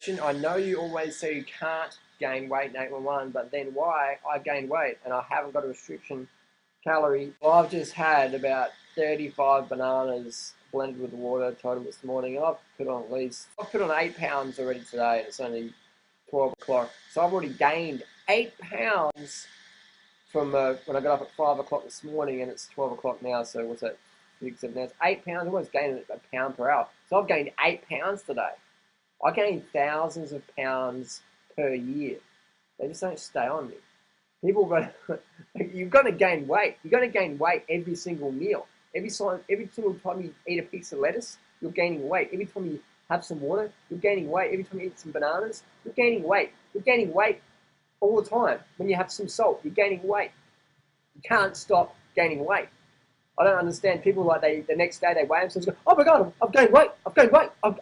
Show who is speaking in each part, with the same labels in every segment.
Speaker 1: restriction. I know you always say you can't gain weight in 811, but then why I gained weight and I haven't got a restriction calorie? Well, I've just had about 35 bananas blended with water total this morning, and I've put on 8 pounds already today, and it's only 12 o'clock. So I've already gained 8 pounds from when I got up at 5 o'clock this morning, and it's 12 o'clock now, so what's that? 6, 7 hours. 8 pounds, I almost gained a pound per hour. So I've gained 8 pounds today. I gain thousands of pounds per year. They just don't stay on me. You've got to gain weight. You've got to gain weight every single meal. Every single time you eat a piece of lettuce, you're gaining weight. Every time you have some water, you're gaining weight. Every time you eat some bananas, you're gaining weight. You're gaining weight all the time. When you have some salt, you're gaining weight. You can't stop gaining weight. I don't understand people like the next day they weigh themselves and go, oh my God, I've gained weight, I've gained weight, I've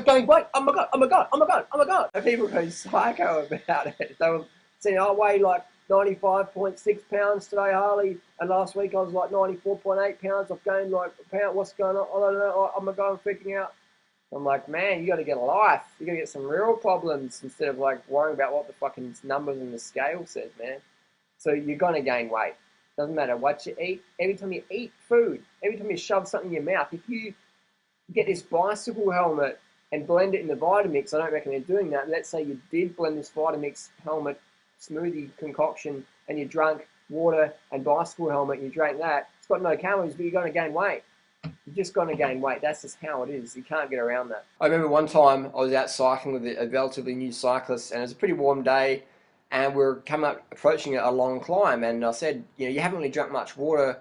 Speaker 1: gained weight, oh my God, oh my God, oh my God, oh my God. And people go psycho about it. They were saying, I weigh like 95.6 pounds today, Harley, and last week I was like 94.8 pounds, I've gained like a pound, what's going on, I don't know, oh my God, I'm freaking out. I'm like, man, you got to get a life. You got to get some real problems instead of like worrying about what the fucking numbers in the scale says, man. So you're going to gain weight. Doesn't matter what you eat. Every time you eat food, every time you shove something in your mouth, if you get this bicycle helmet and blend it in the Vitamix, I don't recommend doing that. Let's say you did blend this Vitamix helmet smoothie concoction and you drank water and bicycle helmet and you drank that. It's got no calories, but you're going to gain weight. You're just going to gain weight. That's just how it is. You can't get around that. I remember one time I was out cycling with a relatively new cyclist, and it was a pretty warm day, and we're approaching a long climb, and I said, you haven't really drunk much water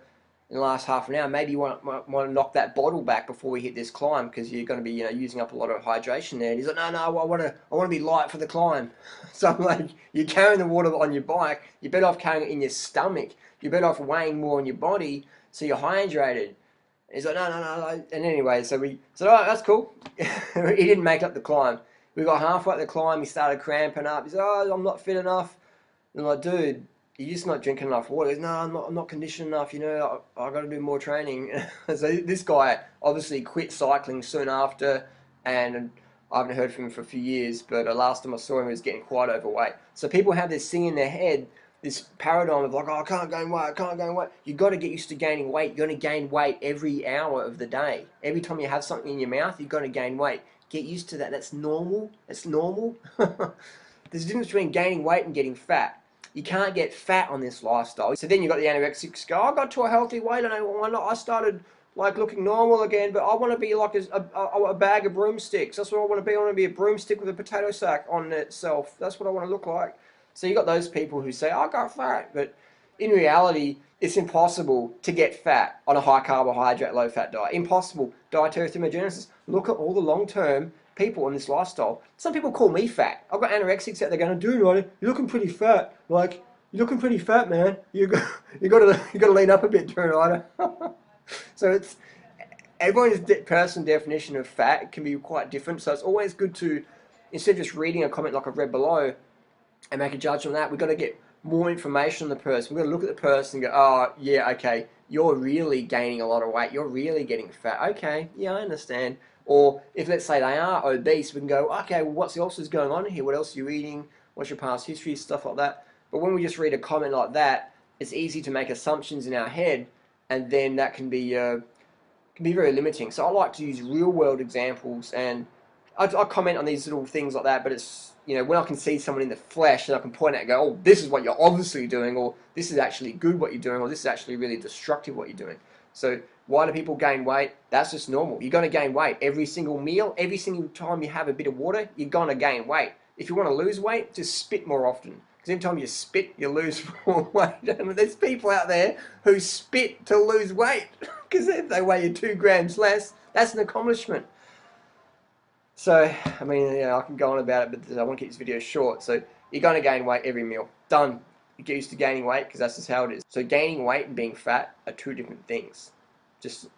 Speaker 1: in the last half an hour. Maybe you want to knock that bottle back before we hit this climb, because you're going to be using up a lot of hydration there. And he's like, no, I want to be light for the climb. So I'm like, you're carrying the water on your bike. You're better off carrying it in your stomach. You're better off weighing more on your body, so you're hydrated. He's like, no. And anyway, so we said, all right, that's cool. He didn't make up the climb. We got halfway up the climb, he started cramping up. He said, oh, I'm not fit enough. And I'm like, dude, you're just not drinking enough water. He goes, no, I'm not conditioned enough, I got to do more training. So this guy obviously quit cycling soon after, and I haven't heard from him for a few years, but last time I saw him, he was getting quite overweight. So people have this thing in their head, this paradigm of like, oh, I can't gain weight. You've got to get used to gaining weight. You're going to gain weight every hour of the day. Every time you have something in your mouth, you're going to gain weight. Get used to that. That's normal. It's normal. There's a difference between gaining weight and getting fat. You can't get fat on this lifestyle. So then you've got the anorexics go, I got to a healthy weight and I started like looking normal again, but I want to be like a bag of broomsticks. That's what I want to be. I want to be a broomstick with a potato sack on itself. That's what I want to look like. So you got those people who say, I got fat, but in reality, it's impossible to get fat on a high carbohydrate, low fat diet. Impossible. Dietary thermogenesis. Look at all the long-term people on this lifestyle. Some people call me fat. I've got anorexics out there going, dude, you're looking pretty fat. Like, you're looking pretty fat, man. You got to lean up a bit, dude. So it's everyone's personal definition of fat can be quite different. So it's always good to, instead of just reading a comment like I've read below and make a judgment on that, we've got to get more information on the person. We've got to look at the person and go, oh, yeah, okay, you're really gaining a lot of weight. You're really getting fat. Okay, yeah, I understand. Or if, let's say, they are obese, we can go, okay, well, what's else is going on here? What else are you eating? What's your past history? Stuff like that. But when we just read a comment like that, it's easy to make assumptions in our head, and then that can be very limiting. So I like to use real-world examples, and I comment on these little things like that, but it's, when I can see someone in the flesh and I can point out and go, oh, this is what you're obviously doing, or this is actually good what you're doing, or this is actually really destructive what you're doing. So why do people gain weight? That's just normal. You're going to gain weight every single meal, every single time you have a bit of water, you're going to gain weight. If you want to lose weight, just spit more often. Because every time you spit, you lose more weight. And there's people out there who spit to lose weight. Because if they weigh you 2 grams less, that's an accomplishment. So, I mean, I can go on about it, but I want to keep this video short. So, you're going to gain weight every meal. Done. You get used to gaining weight because that's just how it is. So, gaining weight and being fat are 2 different things.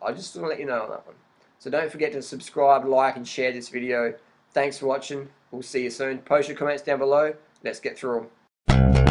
Speaker 1: I just want to let you know on that one. So, don't forget to subscribe, like, and share this video. Thanks for watching. We'll see you soon. Post your comments down below. Let's get through them.